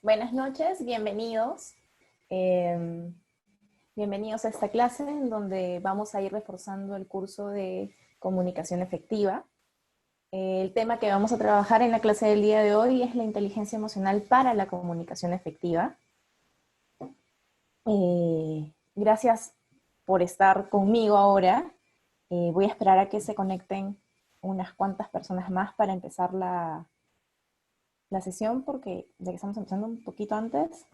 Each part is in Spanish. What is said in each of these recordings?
Buenas noches, bienvenidos. Bienvenidos a esta clase en donde vamos a ir reforzando el curso de comunicación efectiva. El tema que vamos a trabajar en la clase del día de hoy es la inteligencia emocional para la comunicación efectiva. Gracias por estar conmigo ahora. Voy a esperar a que se conecten unas cuantas personas más para empezar la sesión, porque ya que estamos empezando un poquito antes,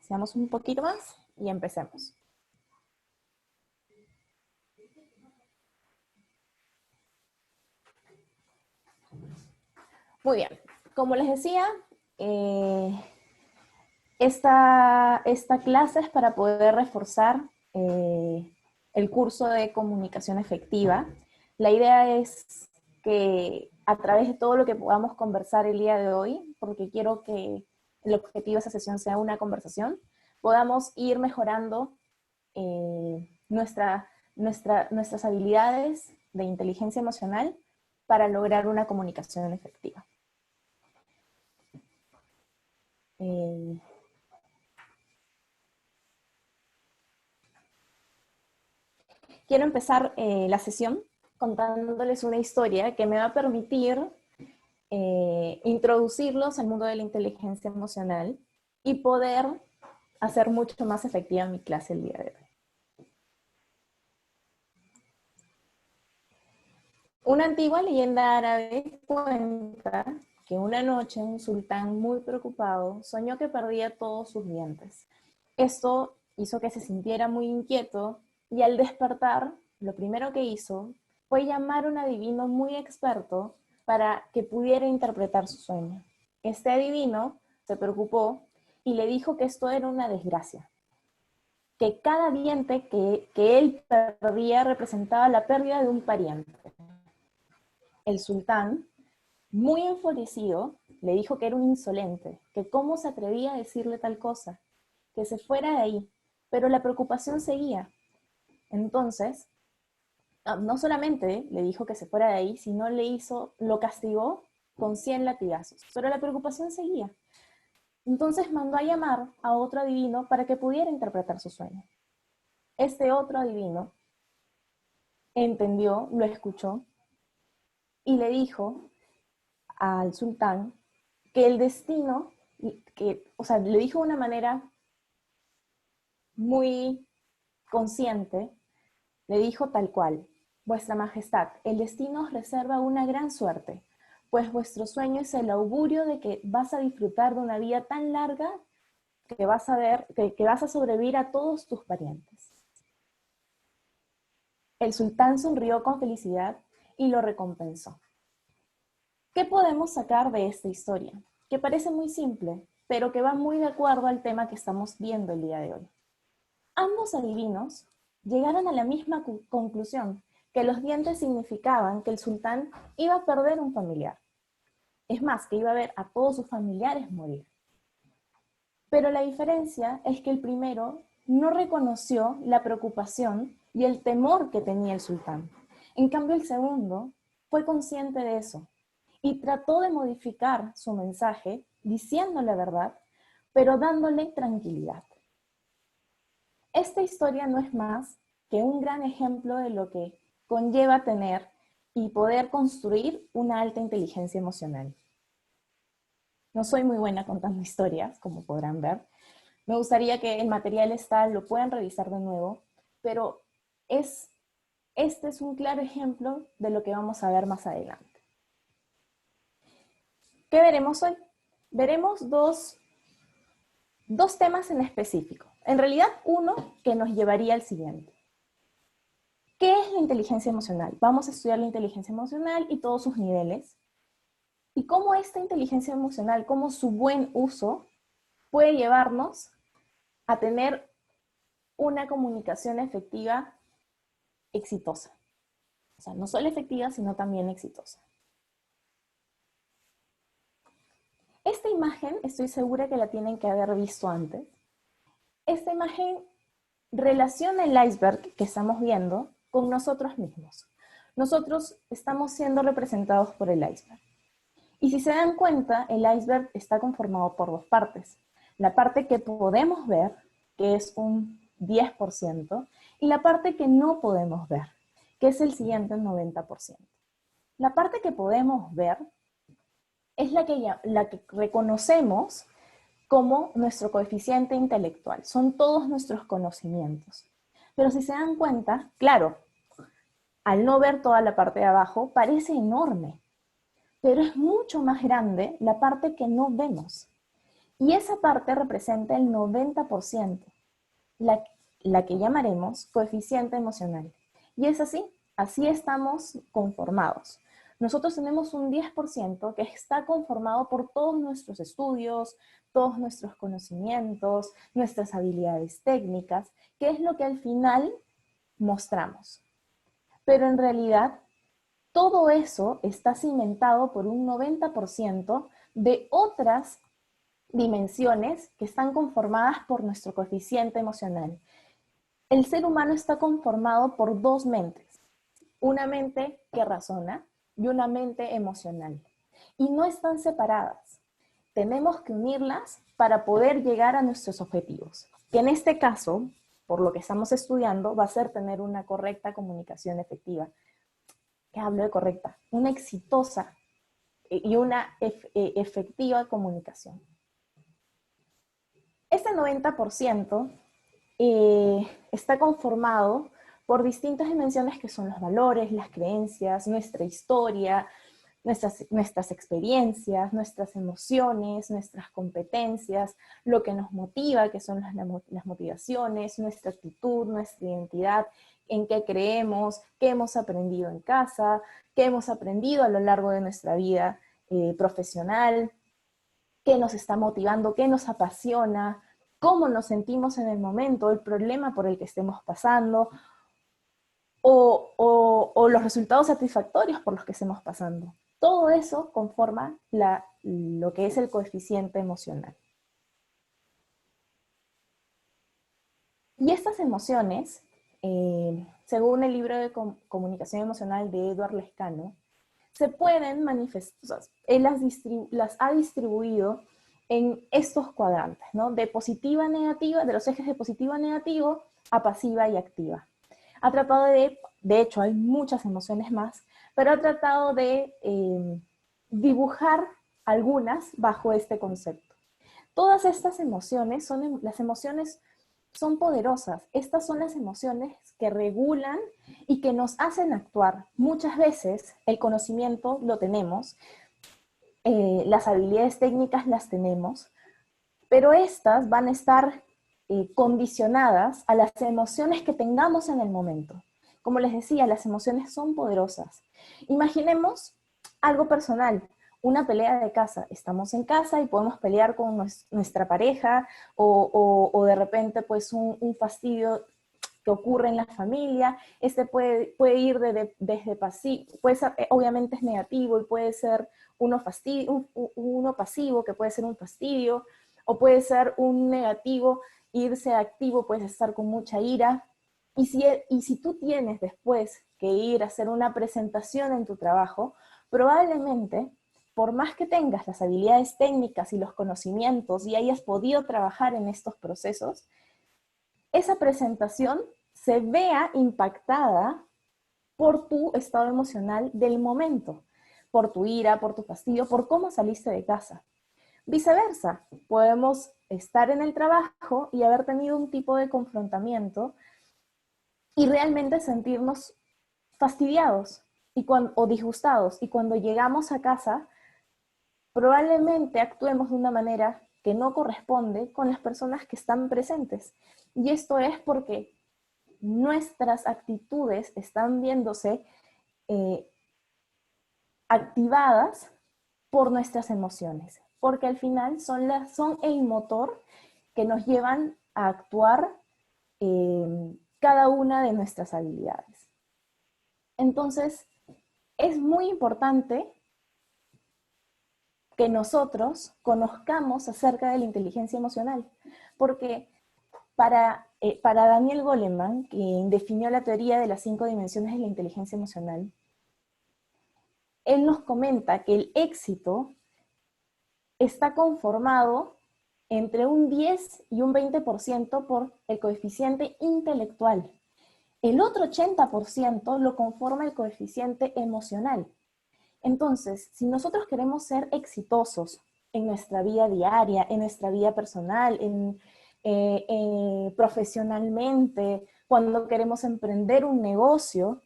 seamos un poquito más y empecemos. Muy bien, como les decía, esta clase es para poder reforzar el curso de comunicación efectiva. La idea es que a través de todo lo que podamos conversar el día de hoy, porque quiero que el objetivo de esa sesión sea una conversación, podamos ir mejorando nuestras habilidades de inteligencia emocional para lograr una comunicación efectiva. Quiero empezar la sesión contándoles una historia que me va a permitir introducirlos al mundo de la inteligencia emocional y poder hacer mucho más efectiva mi clase el día de hoy. Una antigua leyenda árabe cuenta que una noche un sultán muy preocupado soñó que perdía todos sus dientes. Esto hizo que se sintiera muy inquieto y al despertar, lo primero que hizo fue llamar a un adivino muy experto para que pudiera interpretar su sueño. Este adivino se preocupó y le dijo que esto era una desgracia, que cada diente que él perdía representaba la pérdida de un pariente. El sultán, muy enfurecido, le dijo que era un insolente, que cómo se atrevía a decirle tal cosa, que se fuera de ahí, pero la preocupación seguía. Entonces, no solamente le dijo que se fuera de ahí, sino lo castigó con 100 latigazos, pero la preocupación seguía. Entonces mandó a llamar a otro adivino para que pudiera interpretar su sueño. Este otro adivino entendió, lo escuchó y le dijo al sultán que el destino, le dijo de una manera muy consciente, le dijo tal cual: Vuestra Majestad, el destino os reserva una gran suerte, pues vuestro sueño es el augurio de que vas a disfrutar de una vida tan larga que vas a sobrevivir a todos tus parientes. El sultán sonrió con felicidad y lo recompensó. ¿Qué podemos sacar de esta historia? Que parece muy simple, pero que va muy de acuerdo al tema que estamos viendo el día de hoy. Ambos adivinos llegaron a la misma conclusión, que los dientes significaban que el sultán iba a perder un familiar. Es más, que iba a ver a todos sus familiares morir. Pero la diferencia es que el primero no reconoció la preocupación y el temor que tenía el sultán. En cambio, el segundo fue consciente de eso y trató de modificar su mensaje diciendo la verdad, pero dándole tranquilidad. Esta historia no es más que un gran ejemplo de lo que conlleva tener y poder construir una alta inteligencia emocional. No soy muy buena contando historias, como podrán ver. Me gustaría que el material lo puedan revisar de nuevo, pero este es un claro ejemplo de lo que vamos a ver más adelante. ¿Qué veremos hoy? Veremos dos temas en específico. En realidad, uno que nos llevaría al siguiente. ¿Qué es la inteligencia emocional? Vamos a estudiar la inteligencia emocional y todos sus niveles. Y cómo esta inteligencia emocional, cómo su buen uso puede llevarnos a tener una comunicación efectiva exitosa. O sea, no solo efectiva, sino también exitosa. Esta imagen, estoy segura que la tienen que haber visto antes. Esta imagen relaciona el iceberg que estamos viendo con nosotros mismos. Nosotros estamos siendo representados por el iceberg. Y si se dan cuenta, el iceberg está conformado por dos partes. La parte que podemos ver, que es un 10%, y la parte que no podemos ver, que es el siguiente 90%. La parte que podemos ver es la que reconocemos como nuestro coeficiente intelectual. Son todos nuestros conocimientos. Pero si se dan cuenta, claro, al no ver toda la parte de abajo, parece enorme, pero es mucho más grande la parte que no vemos. Y esa parte representa el 90%, la, la que llamaremos coeficiente emocional. Y es así, así estamos conformados. Nosotros tenemos un 10% que está conformado por todos nuestros estudios, todos nuestros conocimientos, nuestras habilidades técnicas, que es lo que al final mostramos. Pero en realidad, todo eso está cimentado por un 90% de otras dimensiones que están conformadas por nuestro coeficiente emocional. El ser humano está conformado por dos mentes, una mente que razona y una mente emocional. Y no están separadas. Tenemos que unirlas para poder llegar a nuestros objetivos. Que en este caso, por lo que estamos estudiando, va a ser tener una correcta comunicación efectiva. ¿Qué hablo de correcta? Una exitosa y una efectiva comunicación. Este 90% está conformado por distintas dimensiones que son los valores, las creencias, nuestra historia, nuestras experiencias, nuestras emociones, nuestras competencias, lo que nos motiva, que son las motivaciones, nuestra actitud, nuestra identidad, en qué creemos, qué hemos aprendido en casa, qué hemos aprendido a lo largo de nuestra vida profesional, qué nos está motivando, qué nos apasiona, cómo nos sentimos en el momento, el problema por el que estemos pasando, o los resultados satisfactorios por los que estemos pasando. Todo eso conforma lo que es el coeficiente emocional. Y estas emociones, según el libro de comunicación emocional de Edward Lescano, se pueden manifestar, él las ha distribuido en estos cuadrantes, ¿no? De positiva a negativa, de los ejes de positiva a negativo a pasiva y activa. Ha tratado de hecho hay muchas emociones más, pero ha tratado de dibujar algunas bajo este concepto. Todas estas emociones las emociones son poderosas. Estas son las emociones que regulan y que nos hacen actuar. Muchas veces el conocimiento lo tenemos, las habilidades técnicas las tenemos, pero estas van a estar condicionadas a las emociones que tengamos en el momento. Como les decía, las emociones son poderosas. Imaginemos algo personal, una pelea de casa. Estamos en casa y podemos pelear con nuestra pareja o de repente pues un fastidio que ocurre en la familia. Este puede ir desde pasivo, puede ser, obviamente es negativo y puede ser uno pasivo, que puede ser un fastidio, o puede ser un negativo, irse activo, puedes estar con mucha ira. Y si tú tienes después que ir a hacer una presentación en tu trabajo, probablemente, por más que tengas las habilidades técnicas y los conocimientos y hayas podido trabajar en estos procesos, esa presentación se vea impactada por tu estado emocional del momento, por tu ira, por tu fastidio, por cómo saliste de casa. Viceversa, podemos estar en el trabajo y haber tenido un tipo de confrontamiento y realmente sentirnos fastidiados o disgustados. Y cuando llegamos a casa, probablemente actuemos de una manera que no corresponde con las personas que están presentes. Y esto es porque nuestras actitudes están viéndose activadas por nuestras emociones, porque al final son el motor que nos llevan a actuar cada una de nuestras habilidades. Entonces, es muy importante que nosotros conozcamos acerca de la inteligencia emocional, porque para Daniel Goleman, quien definió la teoría de las 5 dimensiones de la inteligencia emocional, Él nos comenta que el éxito está conformado entre un 10 y un 20% por el coeficiente intelectual. El otro 80% lo conforma el coeficiente emocional. Entonces, si nosotros queremos ser exitosos en nuestra vida diaria, en nuestra vida personal, profesionalmente, cuando queremos emprender un negocio,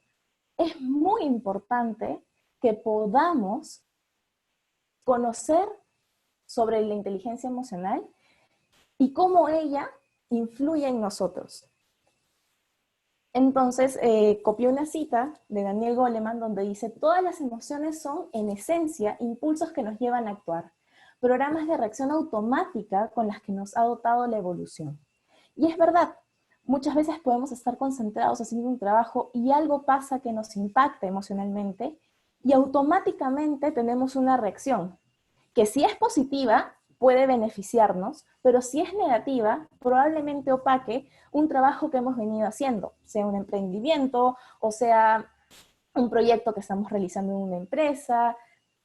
es muy importante que podamos conocer sobre la inteligencia emocional y cómo ella influye en nosotros. Entonces, copié una cita de Daniel Goleman donde dice: todas las emociones son, en esencia, impulsos que nos llevan a actuar, programas de reacción automática con las que nos ha dotado la evolución. Y es verdad, muchas veces podemos estar concentrados haciendo un trabajo y algo pasa que nos impacta emocionalmente y automáticamente tenemos una reacción que, si es positiva, puede beneficiarnos, pero si es negativa, probablemente opaque un trabajo que hemos venido haciendo, sea un emprendimiento o sea un proyecto que estamos realizando en una empresa.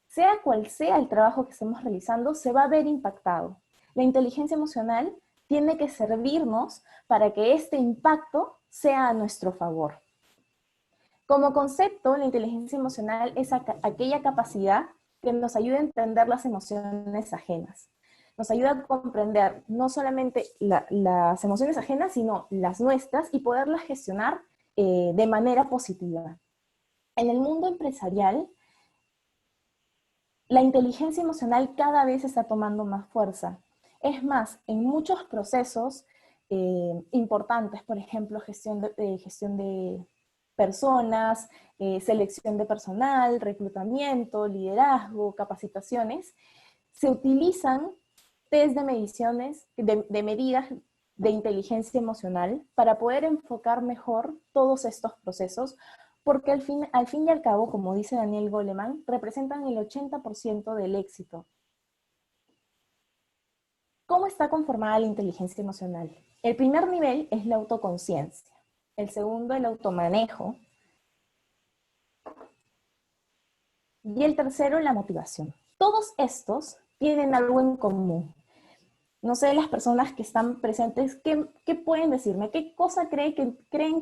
Sea cual sea el trabajo que estemos realizando, se va a ver impactado. La inteligencia emocional tiene que servirnos para que este impacto sea a nuestro favor. Como concepto, la inteligencia emocional es aquella capacidad que nos ayuda a entender las emociones ajenas. Nos ayuda a comprender no solamente las emociones ajenas, sino las nuestras, y poderlas gestionar de manera positiva. En el mundo empresarial, la inteligencia emocional cada vez está tomando más fuerza. Es más, en muchos procesos importantes, por ejemplo, gestión de personas, selección de personal, reclutamiento, liderazgo, capacitaciones, se utilizan test de mediciones, de medidas de inteligencia emocional para poder enfocar mejor todos estos procesos, porque al fin y al cabo, como dice Daniel Goleman, representan el 80% del éxito. ¿Cómo está conformada la inteligencia emocional? El primer nivel es la autoconciencia, el segundo el automanejo y el tercero la motivación. Todos estos tienen algo en común. No sé, las personas que están presentes, ¿qué pueden decirme? ¿Qué cosa creen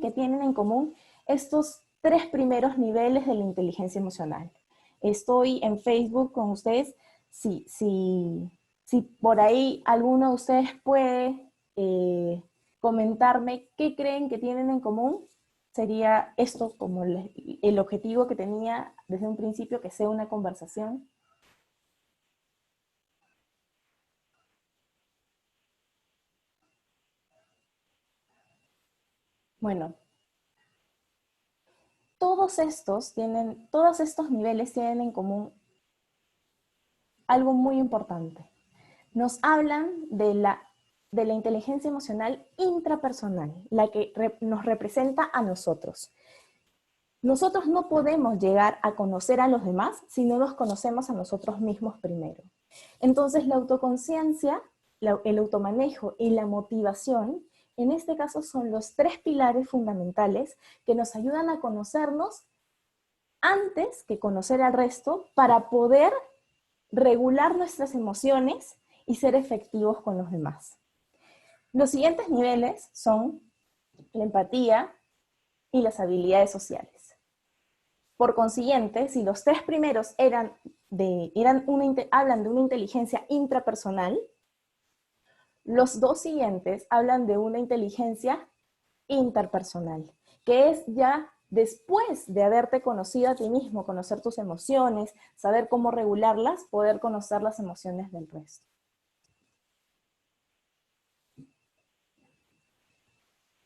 que tienen en común estos tres primeros niveles de la inteligencia emocional? Estoy en Facebook con ustedes. Si por ahí alguno de ustedes puede comentarme qué creen que tienen en común, sería esto como el objetivo que tenía desde un principio, que sea una conversación. Bueno, todos estos niveles tienen en común algo muy importante. Nos hablan de la inteligencia emocional intrapersonal, la que nos representa a nosotros. Nosotros no podemos llegar a conocer a los demás si no nos conocemos a nosotros mismos primero. Entonces, la autoconciencia, el automanejo y la motivación, en este caso, son los tres pilares fundamentales que nos ayudan a conocernos antes que conocer al resto, para poder regular nuestras emociones y ser efectivos con los demás. Los siguientes niveles son la empatía y las habilidades sociales. Por consiguiente, si los tres primeros hablan de una inteligencia intrapersonal, los dos siguientes hablan de una inteligencia interpersonal, que es ya después de haberte conocido a ti mismo, conocer tus emociones, saber cómo regularlas, poder conocer las emociones del resto.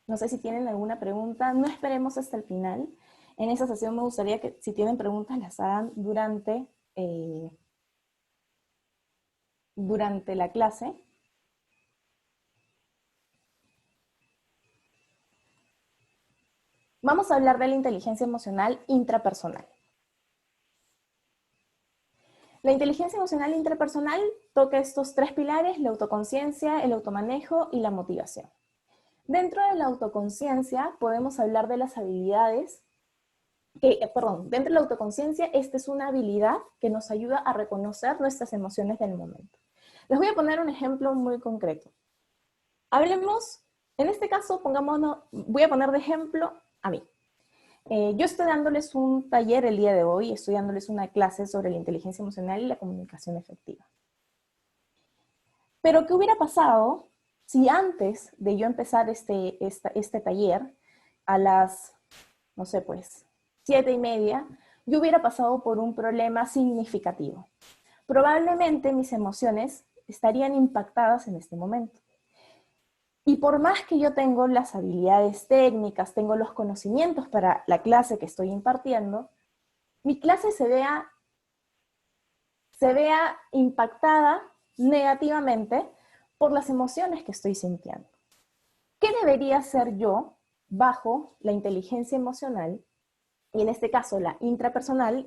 No sé si tienen alguna pregunta, no esperemos hasta el final. En esa sesión me gustaría que, si tienen preguntas, las hagan durante la clase. Vamos a hablar de la inteligencia emocional intrapersonal. La inteligencia emocional intrapersonal toca estos tres pilares: la autoconciencia, el automanejo y la motivación. Dentro de la autoconciencia podemos hablar de las habilidades dentro de la autoconciencia, esta es una habilidad que nos ayuda a reconocer nuestras emociones del momento. Les voy a poner un ejemplo muy concreto. Hablemos, en este caso, voy a poner de ejemplo a mí. Yo estoy dándoles un taller el día de hoy, estoy dándoles una clase sobre la inteligencia emocional y la comunicación efectiva. Pero, ¿qué hubiera pasado si antes de yo empezar este taller, a las, no sé, pues, 7:30, yo hubiera pasado por un problema significativo? Probablemente mis emociones estarían impactadas en este momento. Y por más que yo tengo las habilidades técnicas, tengo los conocimientos para la clase que estoy impartiendo, mi clase se vea impactada negativamente por las emociones que estoy sintiendo. ¿Qué debería hacer yo bajo la inteligencia emocional, y en este caso la intrapersonal,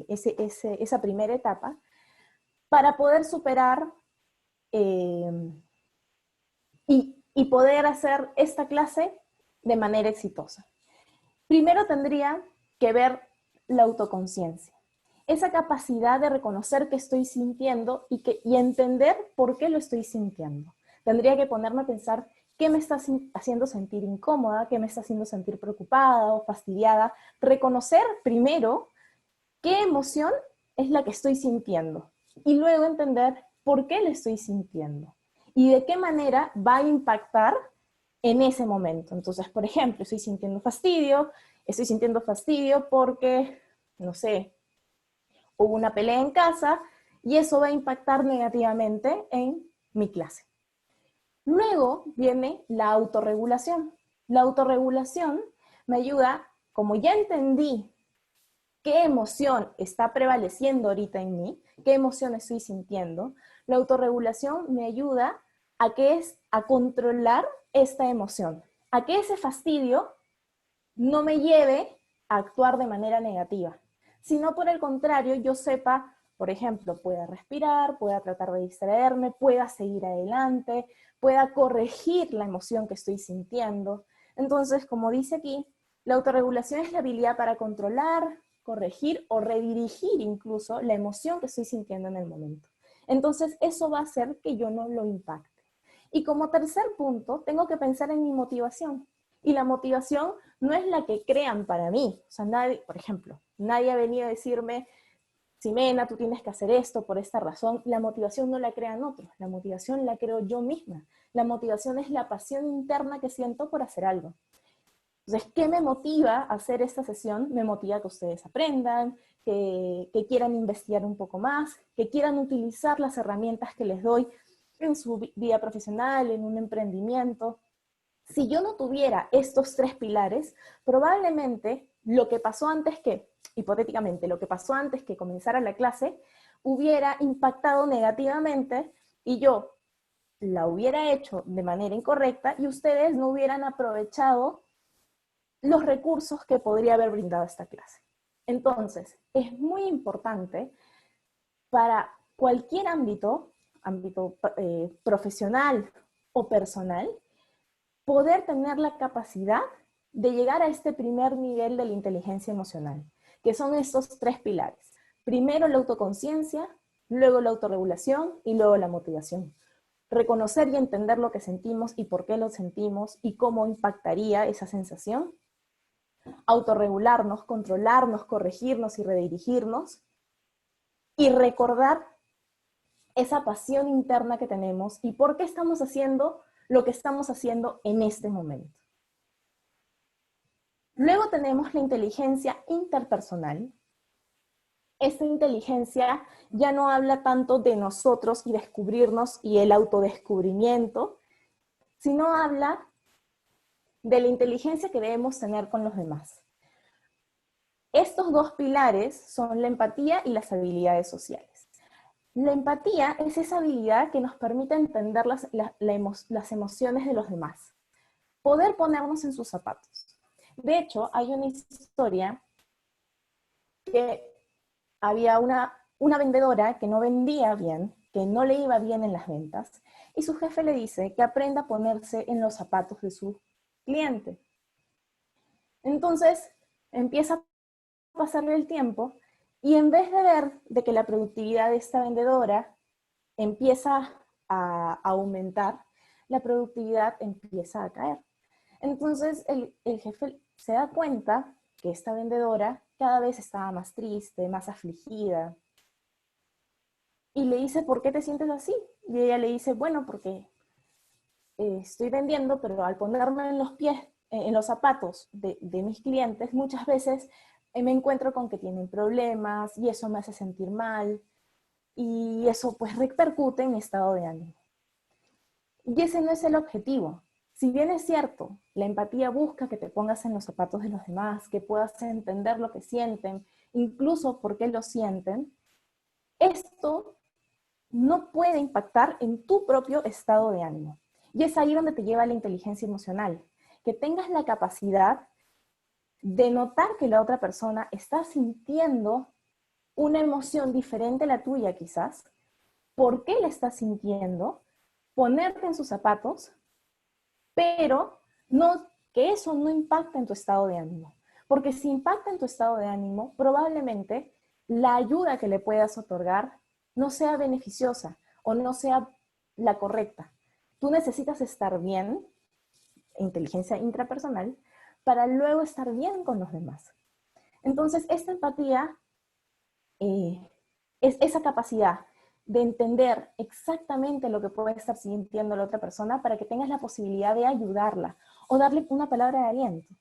esa primera etapa, para poder superar y poder hacer esta clase de manera exitosa? Primero tendría que ver la autoconciencia, esa capacidad de reconocer qué estoy sintiendo y entender por qué lo estoy sintiendo. Tendría que ponerme a pensar qué me está haciendo sentir incómoda, qué me está haciendo sentir preocupada o fastidiada. Reconocer primero qué emoción es la que estoy sintiendo y luego entender por qué la estoy sintiendo y de qué manera va a impactar en ese momento. Entonces, por ejemplo, estoy sintiendo fastidio porque, no sé, hubo una pelea en casa y eso va a impactar negativamente en mi clase. Luego viene la autorregulación. La autorregulación me ayuda, como ya entendí qué emoción está prevaleciendo ahorita en mí, qué emoción estoy sintiendo, la autorregulación me ayuda a controlar esta emoción, a que ese fastidio no me lleve a actuar de manera negativa, sino por el contrario, yo sepa, por ejemplo, pueda respirar, pueda tratar de distraerme, pueda seguir adelante, pueda corregir la emoción que estoy sintiendo. Entonces, como dice aquí, la autorregulación es la habilidad para controlar, corregir o redirigir incluso la emoción que estoy sintiendo en el momento. Entonces, eso va a hacer que yo no lo impacte. Y como tercer punto, tengo que pensar en mi motivación. Y la motivación no es la que crean para mí. O sea, nadie, por ejemplo, nadie ha venido a decirme, Ximena, tú tienes que hacer esto por esta razón. La motivación no la crean otros, la motivación la creo yo misma. La motivación es la pasión interna que siento por hacer algo. Entonces, ¿qué me motiva a hacer esta sesión? Me motiva que ustedes aprendan, que quieran investigar un poco más, que quieran utilizar las herramientas que les doy en su vida profesional, en un emprendimiento. Si yo no tuviera estos tres pilares, probablemente lo que pasó antes que, hipotéticamente, lo que pasó antes que comenzara la clase, hubiera impactado negativamente y yo la hubiera hecho de manera incorrecta y ustedes no hubieran aprovechado los recursos que podría haber brindado esta clase. Entonces, es muy importante para cualquier ámbito profesional o personal, poder tener la capacidad de llegar a este primer nivel de la inteligencia emocional, que son estos tres pilares. Primero la autoconciencia, luego la autorregulación y luego la motivación. Reconocer y entender lo que sentimos y por qué lo sentimos y cómo impactaría esa sensación. Autorregularnos, controlarnos, corregirnos y redirigirnos. Y recordar esa pasión interna que tenemos y por qué estamos haciendo lo que estamos haciendo en este momento. Luego tenemos la inteligencia interpersonal. Esta inteligencia ya no habla tanto de nosotros y descubrirnos y el autodescubrimiento, sino habla de la inteligencia que debemos tener con los demás. Estos dos pilares son la empatía y las habilidades sociales. La empatía es esa habilidad que nos permite entender las emociones de los demás, poder ponernos en sus zapatos. De hecho, hay una historia que había una vendedora que no vendía bien, que no le iba bien en las ventas, y su jefe le dice que aprenda a ponerse en los zapatos de su cliente. Entonces, empieza pasar el tiempo y en vez de ver de que la productividad de esta vendedora empieza a aumentar, la productividad empieza a caer. Entonces el jefe se da cuenta que esta vendedora cada vez estaba más triste, más afligida, y le dice, ¿por qué te sientes así? Y ella le dice, bueno, porque estoy vendiendo, pero al ponerme en los pies, en los zapatos de mis clientes, muchas veces me encuentro con que tienen problemas y eso me hace sentir mal y eso pues repercute en mi estado de ánimo. Y ese no es el objetivo. Si bien es cierto, la empatía busca que te pongas en los zapatos de los demás, que puedas entender lo que sienten, incluso por qué lo sienten, esto no puede impactar en tu propio estado de ánimo. Y es ahí donde te lleva la inteligencia emocional, que tengas la capacidad de notar que la otra persona está sintiendo una emoción diferente a la tuya quizás, por qué la está sintiendo, ponerte en sus zapatos, pero no, que eso no impacta en tu estado de ánimo. Porque si impacta en tu estado de ánimo, probablemente la ayuda que le puedas otorgar no sea beneficiosa o no sea la correcta. Tú necesitas estar bien, inteligencia intrapersonal, para luego estar bien con los demás. Entonces, esta empatía es esa capacidad de entender exactamente lo que puede estar sintiendo la otra persona para que tengas la posibilidad de ayudarla o darle una palabra de aliento.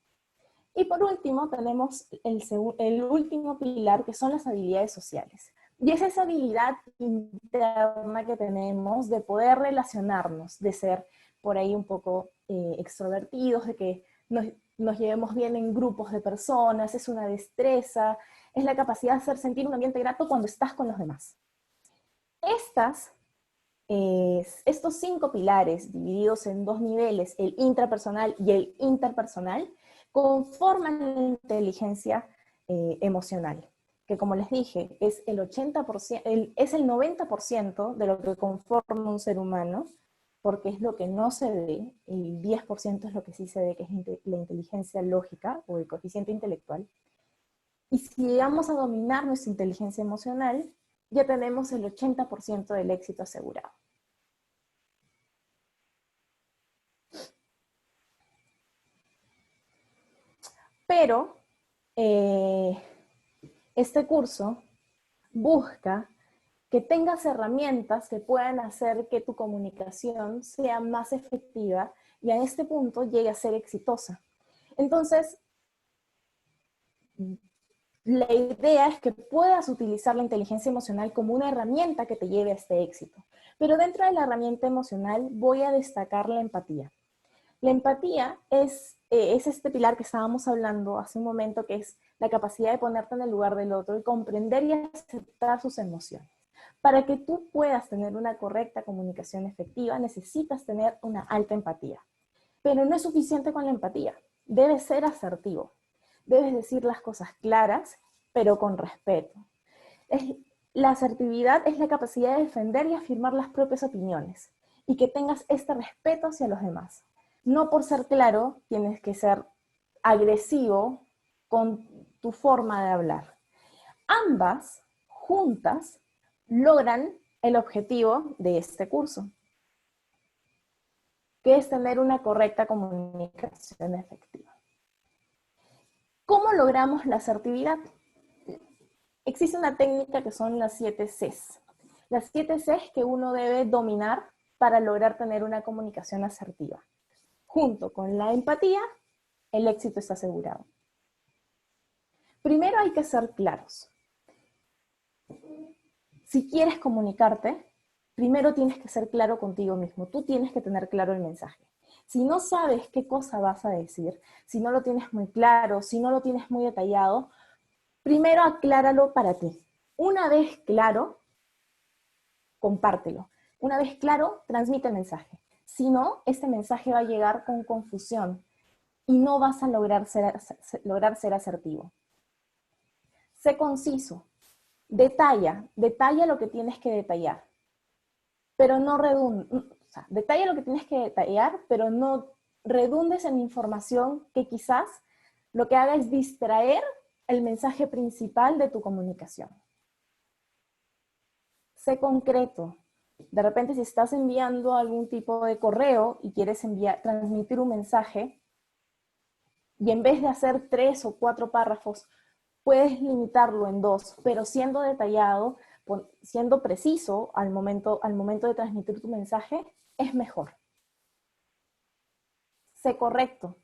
Y por último, tenemos el último pilar, que son las habilidades sociales. Y es esa habilidad interna que tenemos de poder relacionarnos, de ser por ahí un poco extrovertidos, de que nos llevemos bien en grupos de personas, es una destreza, es la capacidad de hacer sentir un ambiente grato cuando estás con los demás. Estos 5 pilares, divididos en 2 niveles, el intrapersonal y el interpersonal, conforman la inteligencia emocional, que como les dije, es el 80%, es el 90% de lo que conforma un ser humano, porque es lo que no se ve, el 10% es lo que sí se ve, que es la inteligencia lógica o el coeficiente intelectual. Y si llegamos a dominar nuestra inteligencia emocional, ya tenemos el 80% del éxito asegurado. Pero este curso busca que tengas herramientas que puedan hacer que tu comunicación sea más efectiva y a este punto llegue a ser exitosa. Entonces, la idea es que puedas utilizar la inteligencia emocional como una herramienta que te lleve a este éxito. Pero dentro de la herramienta emocional voy a destacar la empatía. La empatía es este pilar que estábamos hablando hace un momento, que es la capacidad de ponerte en el lugar del otro y comprender y aceptar sus emociones. Para que tú puedas tener una correcta comunicación efectiva, necesitas tener una alta empatía. Pero no es suficiente con la empatía. Debes ser asertivo. Debes decir las cosas claras, pero con respeto. La asertividad es la capacidad de defender y afirmar las propias opiniones y que tengas este respeto hacia los demás. No por ser claro tienes que ser agresivo con tu forma de hablar. Ambas, juntas, logran el objetivo de este curso, que es tener una correcta comunicación efectiva. ¿Cómo logramos la asertividad? Existe una técnica que son las 7 Cs. Las 7 Cs que uno debe dominar para lograr tener una comunicación asertiva. Junto con la empatía, el éxito está asegurado. Primero hay que ser claros. Si quieres comunicarte, primero tienes que ser claro contigo mismo. Tú tienes que tener claro el mensaje. Si no sabes qué cosa vas a decir, si no lo tienes muy claro, si no lo tienes muy detallado, primero acláralo para ti. Una vez claro, compártelo. Una vez claro, transmite el mensaje. Si no, este mensaje va a llegar con confusión y no vas a lograr ser asertivo. Sé conciso. Detalla lo que tienes que detallar. Pero no detalla lo que tienes que detallar, pero no redundes en información que quizás lo que haga es distraer el mensaje principal de tu comunicación. Sé concreto. De repente, si estás enviando algún tipo de correo y quieres transmitir un mensaje, y en vez de hacer 3 o 4 párrafos, puedes limitarlo en 2, pero siendo detallado, siendo preciso al momento de transmitir tu mensaje, es mejor. Sé correcto.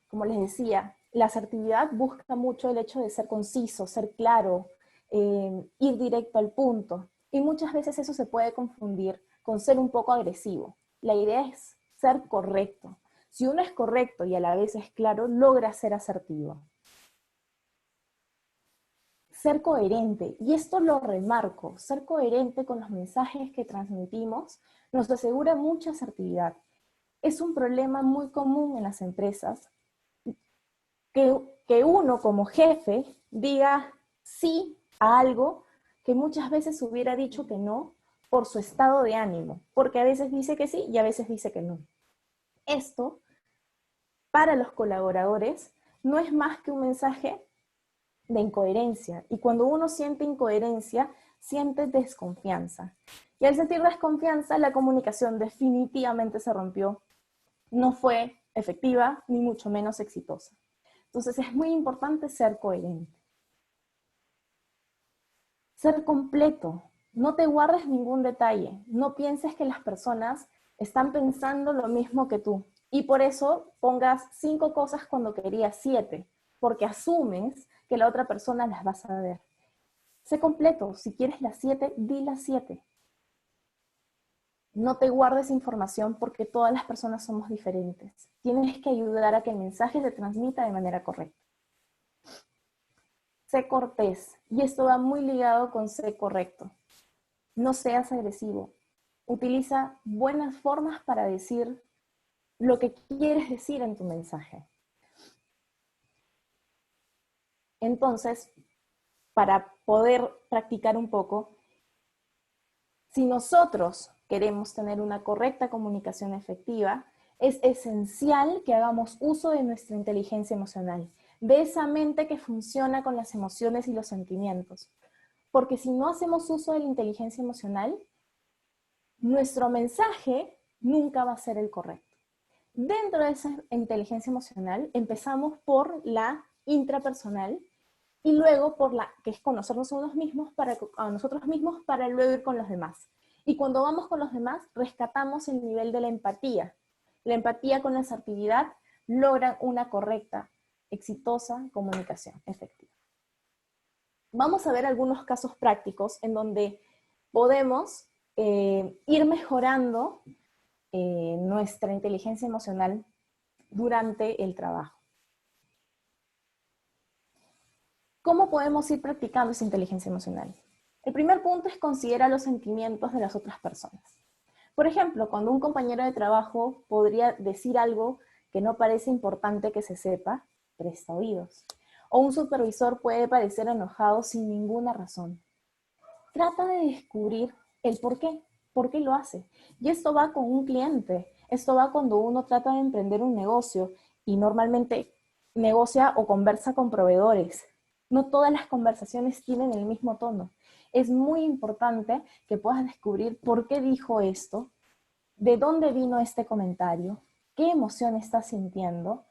Como les decía, la asertividad busca mucho el hecho de ser conciso, ser claro, ir directo al punto. Y muchas veces eso se puede confundir con ser un poco agresivo. La idea es ser correcto. Si uno es correcto y a la vez es claro, logra ser asertivo. Ser coherente, y esto lo remarco, ser coherente con los mensajes que transmitimos nos asegura mucha asertividad. Es un problema muy común en las empresas que uno como jefe diga sí a algo que muchas veces hubiera dicho que no por su estado de ánimo, porque a veces dice que sí y a veces dice que no. Esto, para los colaboradores, no es más que un mensaje de incoherencia. Y cuando uno siente incoherencia, siente desconfianza. Y al sentir desconfianza, la comunicación definitivamente se rompió. No fue efectiva, ni mucho menos exitosa. Entonces es muy importante ser coherente. Ser completo. No te guardes ningún detalle. No pienses que las personas están pensando lo mismo que tú. Y por eso pongas 5 cosas cuando querías 7, porque asumes que la otra persona las va a saber. Sé completo. Si quieres las 7, di las 7. No te guardes información porque todas las personas somos diferentes. Tienes que ayudar a que el mensaje se transmita de manera correcta. Sé cortés, y esto va muy ligado con sé correcto. No seas agresivo. Utiliza buenas formas para decir lo que quieres decir en tu mensaje. Entonces, para poder practicar un poco, si nosotros queremos tener una correcta comunicación efectiva, es esencial que hagamos uso de nuestra inteligencia emocional, de esa mente que funciona con las emociones y los sentimientos. Porque si no hacemos uso de la inteligencia emocional, nuestro mensaje nunca va a ser el correcto. Dentro de esa inteligencia emocional, empezamos por la intrapersonal y luego por la que es conocernos a nosotros mismos para luego ir con los demás. Y cuando vamos con los demás, rescatamos el nivel de la empatía. La empatía con la asertividad logran una correcta, exitosa comunicación efectiva. Vamos a ver algunos casos prácticos en donde podemos ir mejorando nuestra inteligencia emocional durante el trabajo. ¿Cómo podemos ir practicando esa inteligencia emocional? El primer punto es considerar los sentimientos de las otras personas. Por ejemplo, cuando un compañero de trabajo podría decir algo que no parece importante que se sepa, presta oídos. O un supervisor puede parecer enojado sin ninguna razón. Trata de descubrir el por qué lo hace. Y esto va con un cliente, esto va cuando uno trata de emprender un negocio y normalmente negocia o conversa con proveedores. No todas las conversaciones tienen el mismo tono. Es muy importante que puedas descubrir por qué dijo esto, de dónde vino este comentario, qué emoción está sintiendo.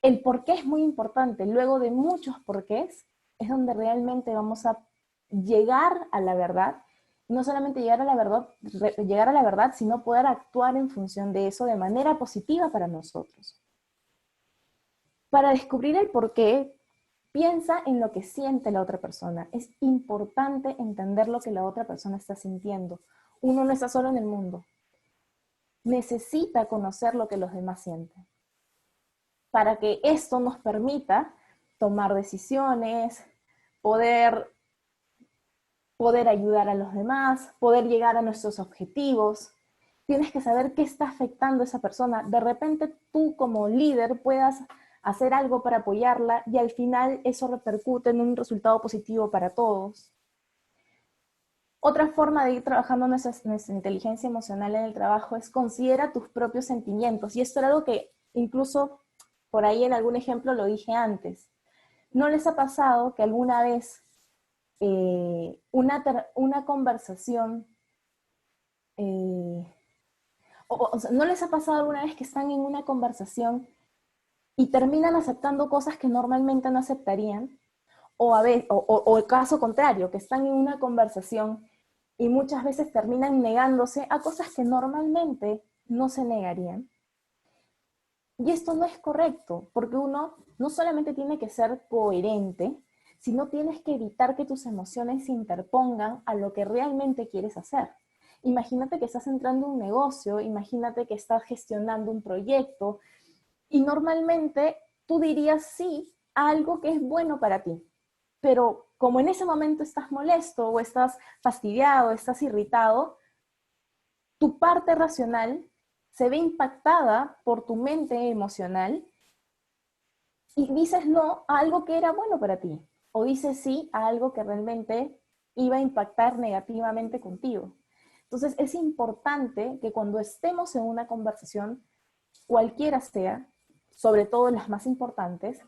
El por qué es muy importante. Luego de muchos porqués es donde realmente vamos a llegar a la verdad. No solamente llegar a la verdad, sino poder actuar en función de eso de manera positiva para nosotros. Para descubrir el por qué, piensa en lo que siente la otra persona. Es importante entender lo que la otra persona está sintiendo. Uno no está solo en el mundo. Necesita conocer lo que los demás sienten, para que esto nos permita tomar decisiones, poder ayudar a los demás, poder llegar a nuestros objetivos. Tienes que saber qué está afectando a esa persona. De repente tú como líder puedas hacer algo para apoyarla y al final eso repercute en un resultado positivo para todos. Otra forma de ir trabajando nuestra inteligencia emocional en el trabajo es considera tus propios sentimientos. Y esto era algo que incluso por ahí en algún ejemplo lo dije antes. ¿No les ha pasado que alguna vez una conversación, o sea, ¿no les ha pasado alguna vez que están en una conversación y terminan aceptando cosas que normalmente no aceptarían? O el caso contrario, que están en una conversación y muchas veces terminan negándose a cosas que normalmente no se negarían. Y esto no es correcto, porque uno no solamente tiene que ser coherente, sino tienes que evitar que tus emociones se interpongan a lo que realmente quieres hacer. Imagínate que estás entrando en un negocio, imagínate que estás gestionando un proyecto, y normalmente tú dirías sí a algo que es bueno para ti. Pero como en ese momento estás molesto o estás fastidiado, estás irritado, tu parte racional se ve impactada por tu mente emocional y dices no a algo que era bueno para ti, o dices sí a algo que realmente iba a impactar negativamente contigo. Entonces es importante que cuando estemos en una conversación, cualquiera sea, sobre todo las más importantes,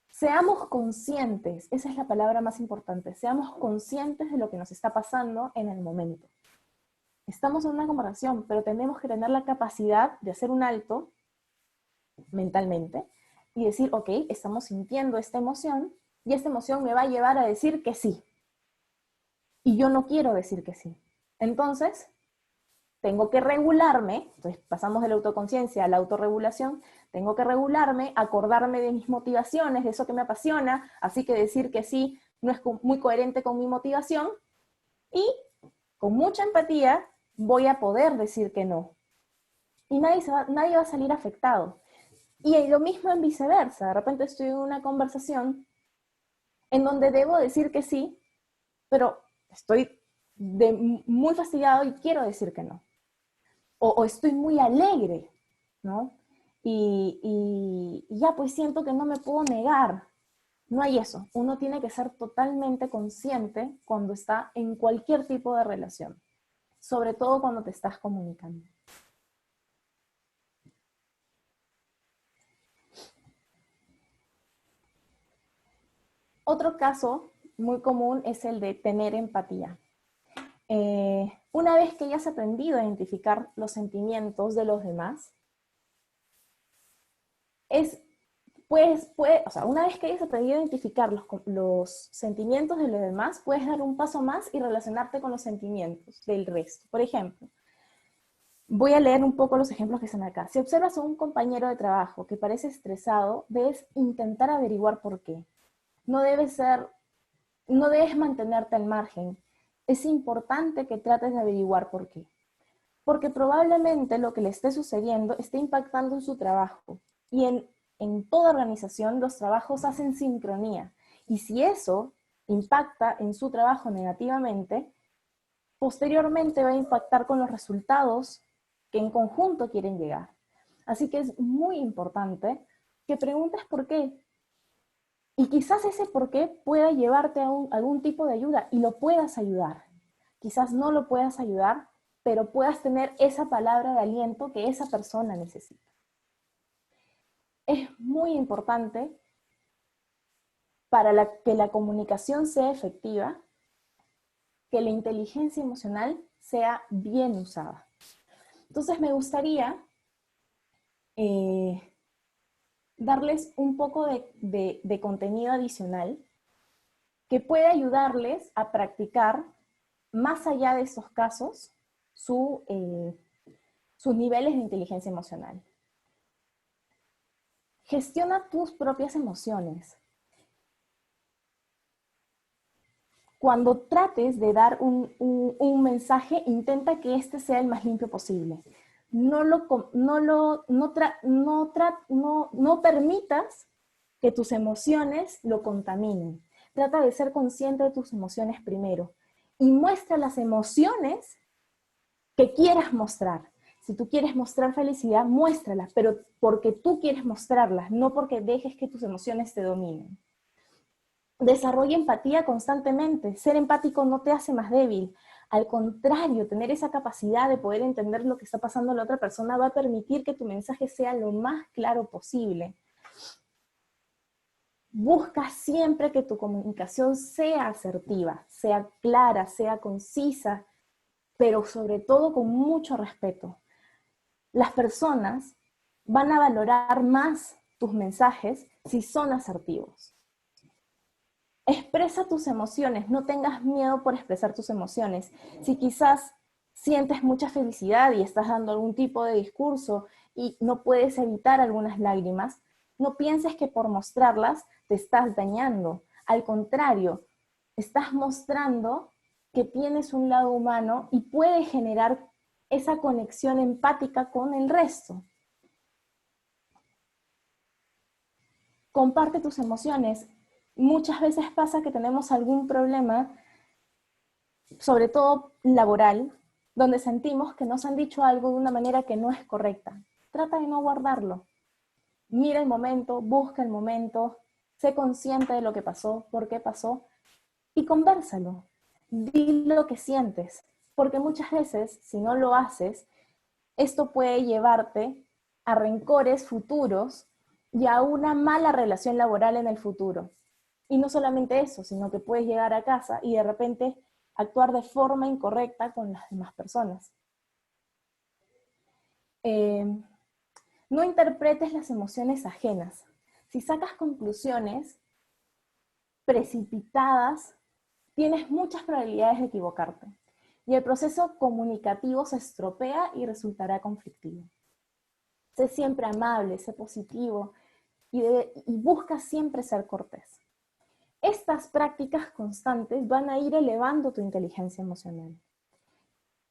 seamos conscientes, esa es la palabra más importante, seamos conscientes de lo que nos está pasando en el momento. Estamos en una conversación, pero tenemos que tener la capacidad de hacer un alto mentalmente y decir, ok, estamos sintiendo esta emoción y esta emoción me va a llevar a decir que sí. Y yo no quiero decir que sí. Entonces, tengo que regularme, entonces pasamos de la autoconciencia a la autorregulación, tengo que regularme, acordarme de mis motivaciones, de eso que me apasiona, así que decir que sí no es muy coherente con mi motivación, y con mucha empatía voy a poder decir que no. Y nadie va a salir afectado. Y lo mismo en viceversa, de repente estoy en una conversación en donde debo decir que sí, pero estoy muy fastidiado y quiero decir que no. O estoy muy alegre, ¿no? Y ya pues siento que no me puedo negar. No hay eso. Uno tiene que ser totalmente consciente cuando está en cualquier tipo de relación, sobre todo cuando te estás comunicando. Otro caso muy común es el de tener empatía. Una vez que hayas aprendido a identificar los sentimientos de los demás, o sea, una vez que hayas aprendido a identificar los sentimientos de los demás, puedes dar un paso más y relacionarte con los sentimientos del resto. Por ejemplo, voy a leer un poco los ejemplos que están acá. Si observas a un compañero de trabajo que parece estresado, debes intentar averiguar por qué. No no debes mantenerte al margen. Es importante que trates de averiguar por qué. Porque probablemente lo que le esté sucediendo esté impactando en su trabajo. Y en toda organización los trabajos hacen sincronía. Y si eso impacta en su trabajo negativamente, posteriormente va a impactar con los resultados que en conjunto quieren llegar. Así que es muy importante que preguntes por qué. Y quizás ese por qué pueda llevarte a algún tipo de ayuda y lo puedas ayudar. Quizás no lo puedas ayudar, pero puedas tener esa palabra de aliento que esa persona necesita. Es muy importante para que la comunicación sea efectiva, que la inteligencia emocional sea bien usada. Entonces me gustaría darles un poco de contenido adicional que puede ayudarles a practicar, más allá de estos casos, sus niveles de inteligencia emocional. Gestiona tus propias emociones. Cuando trates de dar un mensaje, intenta que este sea el más limpio posible. No permitas que tus emociones lo contaminen. Trata de ser consciente de tus emociones primero y muestra las emociones que quieras mostrar. Si tú quieres mostrar felicidad, muéstralas, pero porque tú quieres mostrarlas, no porque dejes que tus emociones te dominen. Desarrolla empatía constantemente. Ser empático no te hace más débil. Al contrario, tener esa capacidad de poder entender lo que está pasando a la otra persona va a permitir que tu mensaje sea lo más claro posible. Busca siempre que tu comunicación sea asertiva, sea clara, sea concisa, pero sobre todo con mucho respeto. Las personas van a valorar más tus mensajes si son asertivos. Expresa tus emociones, no tengas miedo por expresar tus emociones. Si quizás sientes mucha felicidad y estás dando algún tipo de discurso y no puedes evitar algunas lágrimas, no pienses que por mostrarlas te estás dañando. Al contrario, estás mostrando que tienes un lado humano y puedes generar esa conexión empática con el resto. Comparte tus emociones. Muchas veces pasa que tenemos algún problema, sobre todo laboral, donde sentimos que nos han dicho algo de una manera que no es correcta. Trata de no guardarlo. Mira el momento, busca el momento, sé consciente de lo que pasó, por qué pasó, y convérsalo. Di lo que sientes, porque muchas veces, si no lo haces, esto puede llevarte a rencores futuros y a una mala relación laboral en el futuro. Y no solamente eso, sino que puedes llegar a casa y de repente actuar de forma incorrecta con las demás personas. No interpretes las emociones ajenas. Si sacas conclusiones precipitadas, tienes muchas probabilidades de equivocarte. Y el proceso comunicativo se estropea y resultará conflictivo. Sé siempre amable, sé positivo y busca siempre ser cortés. Estas prácticas constantes van a ir elevando tu inteligencia emocional.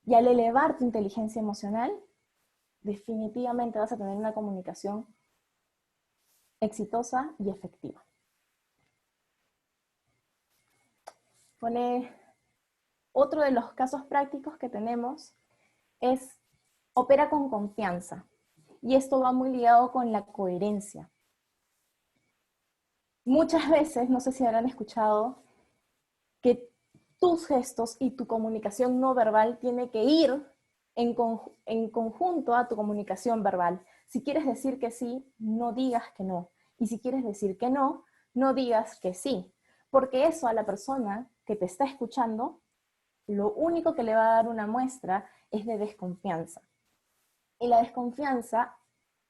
Y al elevar tu inteligencia emocional, definitivamente vas a tener una comunicación exitosa y efectiva. Otro de los casos prácticos que tenemos es opera con confianza. Y esto va muy ligado con la coherencia. Muchas veces, no sé si habrán escuchado, que tus gestos y tu comunicación no verbal tiene que ir en conjunto a tu comunicación verbal. Si quieres decir que sí, no digas que no. Y si quieres decir que no, no digas que sí. Porque eso a la persona que te está escuchando, lo único que le va a dar una muestra es de desconfianza. Y la desconfianza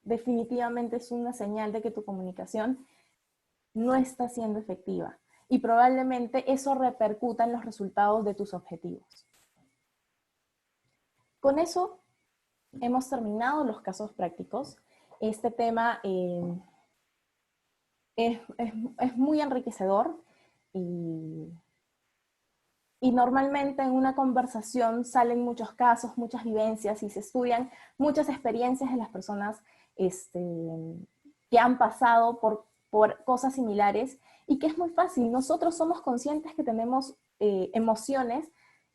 definitivamente es una señal de que tu comunicación no está siendo efectiva. Y probablemente eso repercuta en los resultados de tus objetivos. Con eso hemos terminado los casos prácticos. Este tema es muy enriquecedor y normalmente en una conversación salen muchos casos, muchas vivencias y se estudian muchas experiencias de las personas que han pasado por cosas similares y que es muy fácil. Nosotros somos conscientes que tenemos emociones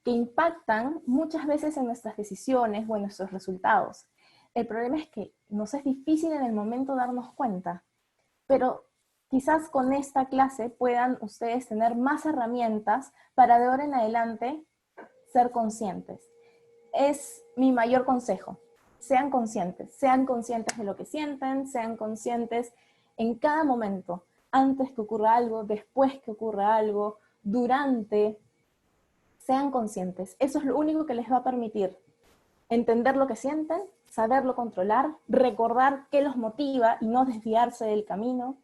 que impactan muchas veces en nuestras decisiones o en nuestros resultados. El problema es que nos es difícil en el momento darnos cuenta, pero quizás con esta clase puedan ustedes tener más herramientas para de ahora en adelante ser conscientes. Es mi mayor consejo. Sean conscientes de lo que sienten, sean conscientes en cada momento, antes que ocurra algo, después que ocurra algo, durante, sean conscientes. Eso es lo único que les va a permitir entender lo que sienten, saberlo controlar, recordar qué los motiva y no desviarse del camino,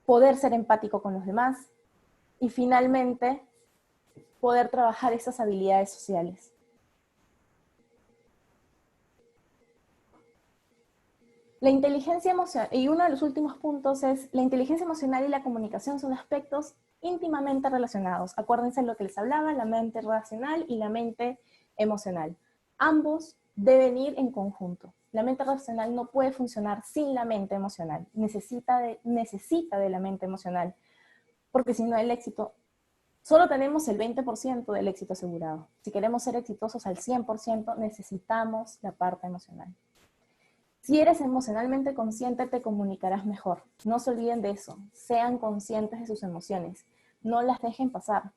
poder ser empático con los demás y finalmente poder trabajar esas habilidades sociales. La inteligencia emocional, y uno de los últimos puntos es, la inteligencia emocional y la comunicación son aspectos íntimamente relacionados. Acuérdense de lo que les hablaba, la mente racional y la mente emocional. Ambos deben ir en conjunto. La mente racional no puede funcionar sin la mente emocional. Necesita de la mente emocional, porque si no el éxito, solo tenemos el 20% del éxito asegurado. Si queremos ser exitosos al 100%, necesitamos la parte emocional. Si eres emocionalmente consciente, te comunicarás mejor. No se olviden de eso. Sean conscientes de sus emociones. No las dejen pasar.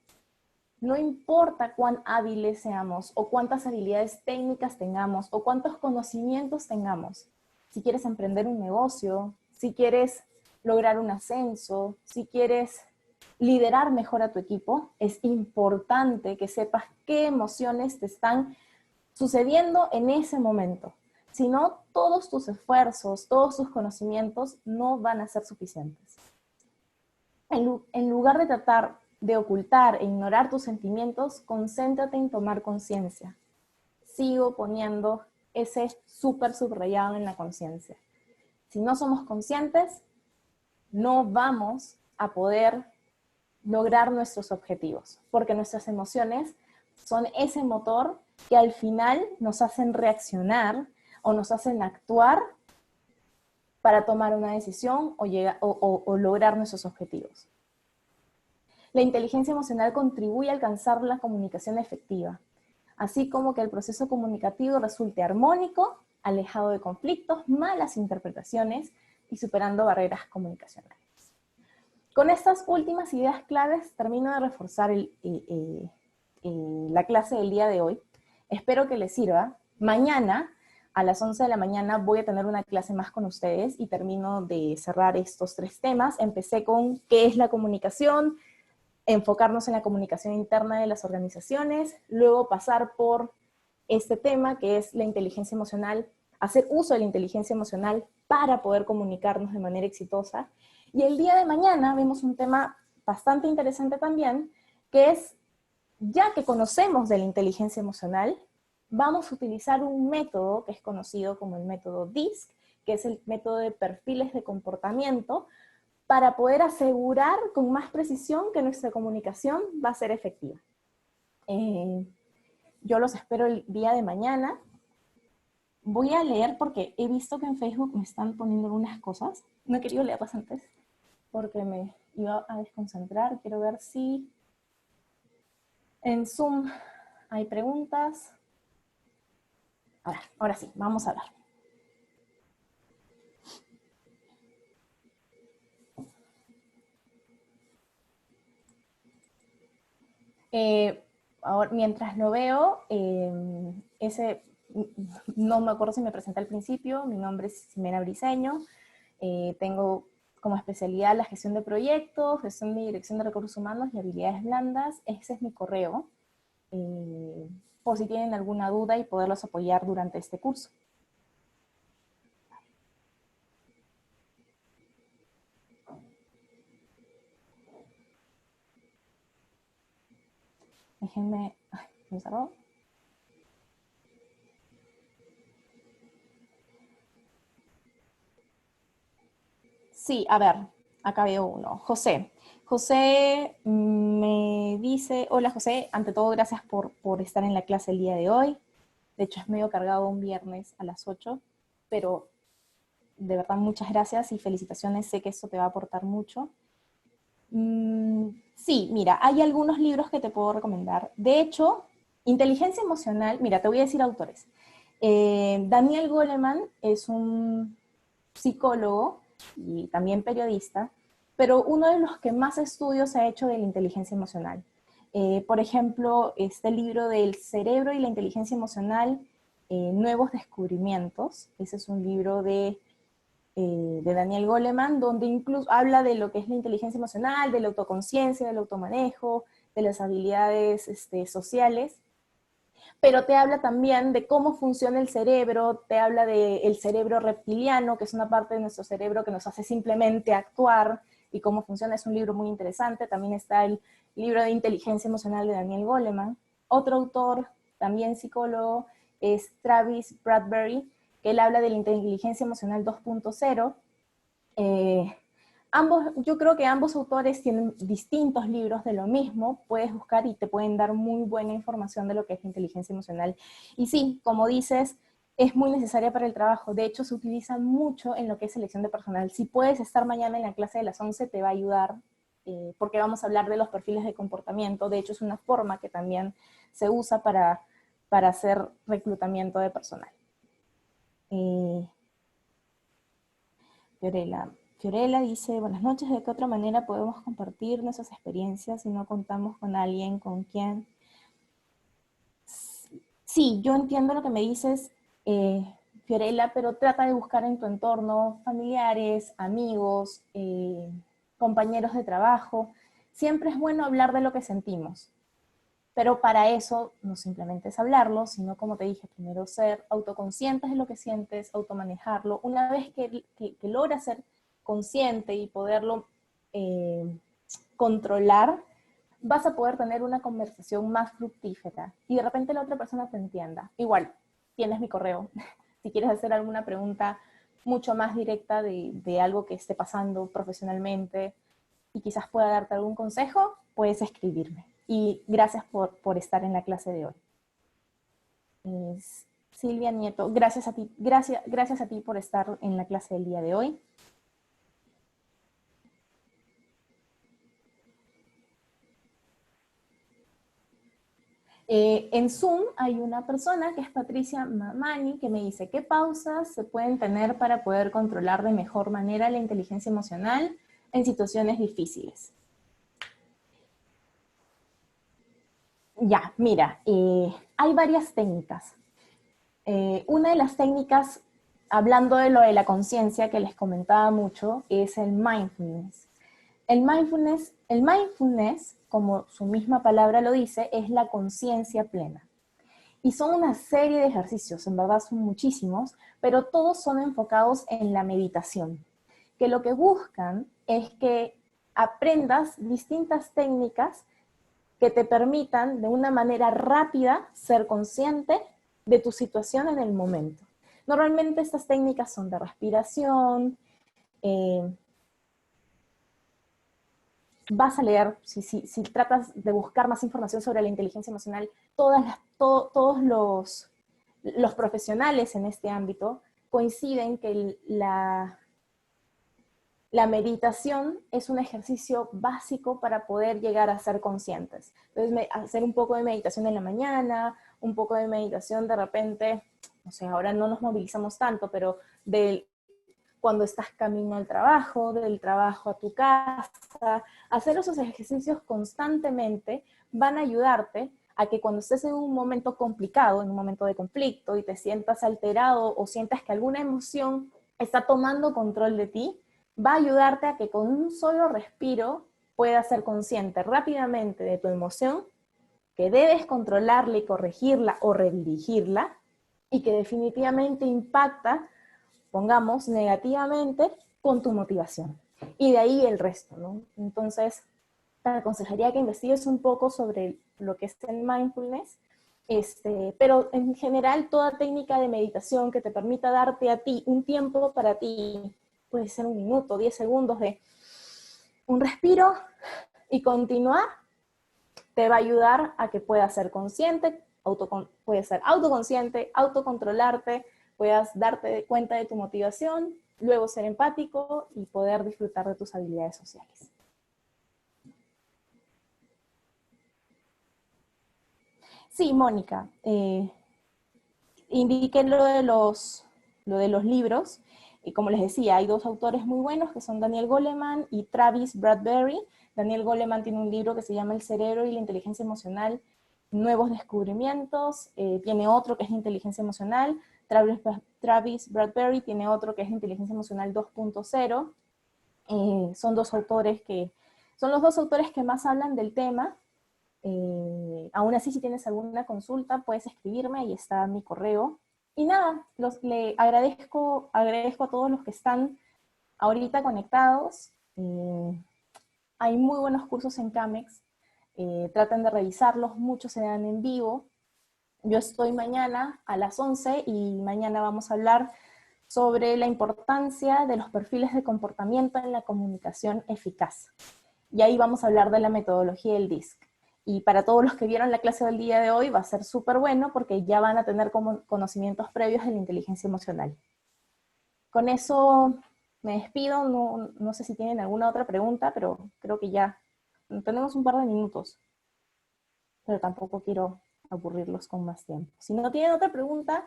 No importa cuán hábiles seamos o cuántas habilidades técnicas tengamos o cuántos conocimientos tengamos. Si quieres emprender un negocio, si quieres lograr un ascenso, si quieres liderar mejor a tu equipo, es importante que sepas qué emociones te están sucediendo en ese momento. Si no, todos tus esfuerzos, todos tus conocimientos no van a ser suficientes. En lugar de tratar de ocultar e ignorar tus sentimientos, concéntrate en tomar conciencia. Sigo poniendo ese súper subrayado en la conciencia. Si no somos conscientes, no vamos a poder lograr nuestros objetivos, porque nuestras emociones son ese motor que al final nos hacen reaccionar o nos hacen actuar para tomar una decisión o lograr nuestros objetivos. La inteligencia emocional contribuye a alcanzar la comunicación efectiva, así como que el proceso comunicativo resulte armónico, alejado de conflictos, malas interpretaciones y superando barreras comunicacionales. Con estas últimas ideas claves termino de reforzar la clase del día de hoy. Espero que les sirva. Mañana a las 11 de la mañana voy a tener una clase más con ustedes y termino de cerrar estos 3 temas. Empecé con qué es la comunicación, enfocarnos en la comunicación interna de las organizaciones, luego pasar por este tema que es la inteligencia emocional, hacer uso de la inteligencia emocional para poder comunicarnos de manera exitosa. Y el día de mañana vemos un tema bastante interesante también, que es, ya que conocemos de la inteligencia emocional, vamos a utilizar un método que es conocido como el método DISC, que es el método de perfiles de comportamiento, para poder asegurar con más precisión que nuestra comunicación va a ser efectiva. Yo los espero el día de mañana. Voy a leer porque he visto que en Facebook me están poniendo algunas cosas. No he querido leerlas antes porque me iba a desconcentrar. Quiero ver si en Zoom hay preguntas. A ver, ahora sí, vamos a ver. Ahora, mientras lo veo, no me acuerdo si me presenté al principio, mi nombre es Ximena Briceño, tengo como especialidad la gestión de proyectos, gestión y dirección de recursos humanos y habilidades blandas. Ese es mi correo, por si tienen alguna duda y poderlos apoyar durante este curso. Déjenme, ¿me cerró? Sí, a ver, acá veo uno. José. José me dice, hola José, ante todo gracias por estar en la clase el día de hoy. De hecho es medio cargado un viernes a las 8, pero de verdad muchas gracias y felicitaciones, sé que esto te va a aportar mucho. Sí, mira, hay algunos libros que te puedo recomendar. De hecho, inteligencia emocional, mira, te voy a decir autores. Daniel Goleman es un psicólogo y también periodista, pero uno de los que más estudios ha hecho de la inteligencia emocional. Por ejemplo, este libro del cerebro y la inteligencia emocional, Nuevos Descubrimientos, ese es un libro de Daniel Goleman, donde incluso habla de lo que es la inteligencia emocional, de la autoconciencia, del automanejo, de las habilidades sociales, pero te habla también de cómo funciona el cerebro, te habla del cerebro reptiliano, que es una parte de nuestro cerebro que nos hace simplemente actuar, y cómo funciona. Es un libro muy interesante. También está el libro de inteligencia emocional de Daniel Goleman. Otro autor, también psicólogo, es Travis Bradbury, que él habla de la inteligencia emocional 2.0. Yo creo que ambos autores tienen distintos libros de lo mismo, puedes buscar y te pueden dar muy buena información de lo que es la inteligencia emocional. Y sí, como dices, es muy necesaria para el trabajo. De hecho, se utiliza mucho en lo que es selección de personal. Si puedes estar mañana en la clase de las 11, te va a ayudar, porque vamos a hablar de los perfiles de comportamiento. De hecho, es una forma que también se usa para hacer reclutamiento de personal. Fiorella dice, buenas noches, ¿de qué otra manera podemos compartir nuestras experiencias si no contamos con alguien con quien? Sí, yo entiendo lo que me dices, Fiorella, pero trata de buscar en tu entorno familiares, amigos, compañeros de trabajo. Siempre es bueno hablar de lo que sentimos, pero para eso no simplemente es hablarlo, sino como te dije, primero ser autoconscientes de lo que sientes, automanejarlo. Una vez que logras ser consciente y poderlo controlar, vas a poder tener una conversación más fructífera y de repente la otra persona te entienda. Igual, tienes mi correo. Si quieres hacer alguna pregunta mucho más directa de algo que esté pasando profesionalmente y quizás pueda darte algún consejo, puedes escribirme. Y gracias por estar en la clase de hoy. Silvia Nieto, gracias a ti, gracias a ti por estar en la clase del día de hoy. En Zoom hay una persona que es Patricia Mamani que me dice qué pausas se pueden tener para poder controlar de mejor manera la inteligencia emocional en situaciones difíciles. Ya, mira, hay varias técnicas. Una de las técnicas, hablando de lo de la conciencia que les comentaba mucho, es el mindfulness. El mindfulness, como su misma palabra lo dice, es la conciencia plena. Y son una serie de ejercicios, en verdad son muchísimos, pero todos son enfocados en la meditación, que lo que buscan es que aprendas distintas técnicas que te permitan de una manera rápida ser consciente de tu situación en el momento. Normalmente estas técnicas son de respiración, vas a leer, si tratas de buscar más información sobre la inteligencia emocional, todos los profesionales en este ámbito coinciden que la meditación es un ejercicio básico para poder llegar a ser conscientes. Entonces, hacer un poco de meditación en la mañana, un poco de meditación de repente, no sé, ahora no nos movilizamos tanto, pero cuando estás camino al trabajo, del trabajo a tu casa, hacer esos ejercicios constantemente van a ayudarte a que cuando estés en un momento complicado, en un momento de conflicto y te sientas alterado o sientas que alguna emoción está tomando control de ti, va a ayudarte a que con un solo respiro puedas ser consciente rápidamente de tu emoción, que debes controlarla y corregirla o redirigirla, y que definitivamente impacta, pongamos, negativamente con tu motivación. Y de ahí el resto, ¿no? Entonces, te aconsejaría que investigues un poco sobre lo que es el mindfulness, pero en general toda técnica de meditación que te permita darte a ti un tiempo para ti, puede ser 1 minuto, 10 segundos de un respiro y continuar, te va a ayudar a que puedas ser consciente, puedes ser autoconsciente, autocontrolarte, puedas darte cuenta de tu motivación, luego ser empático y poder disfrutar de tus habilidades sociales. Sí, Mónica, indiqué lo de los libros, y como les decía, hay 2 autores muy buenos que son Daniel Goleman y Travis Bradbury. Daniel Goleman tiene un libro que se llama El cerebro y la inteligencia emocional, nuevos descubrimientos, tiene otro que es inteligencia emocional. Travis Bradbury tiene otro que es inteligencia emocional 2.0. Son los 2 autores que más hablan del tema. Aún así, si tienes alguna consulta, puedes escribirme, ahí está mi correo. Y nada, le agradezco a todos los que están ahorita conectados. Hay muy buenos cursos en CAMEX, traten de revisarlos, muchos se dan en vivo. Yo estoy mañana a las 11 y mañana vamos a hablar sobre la importancia de los perfiles de comportamiento en la comunicación eficaz. Y ahí vamos a hablar de la metodología del DISC. Y para todos los que vieron la clase del día de hoy va a ser súper bueno porque ya van a tener conocimientos previos de la inteligencia emocional. Con eso me despido, no sé si tienen alguna otra pregunta, pero creo que ya tenemos un par de minutos. Pero tampoco quiero aburrirlos con más tiempo. Si no tienen otra pregunta,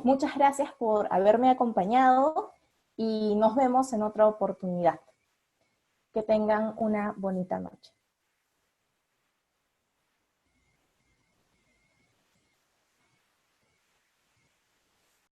muchas gracias por haberme acompañado y nos vemos en otra oportunidad. Que tengan una bonita noche.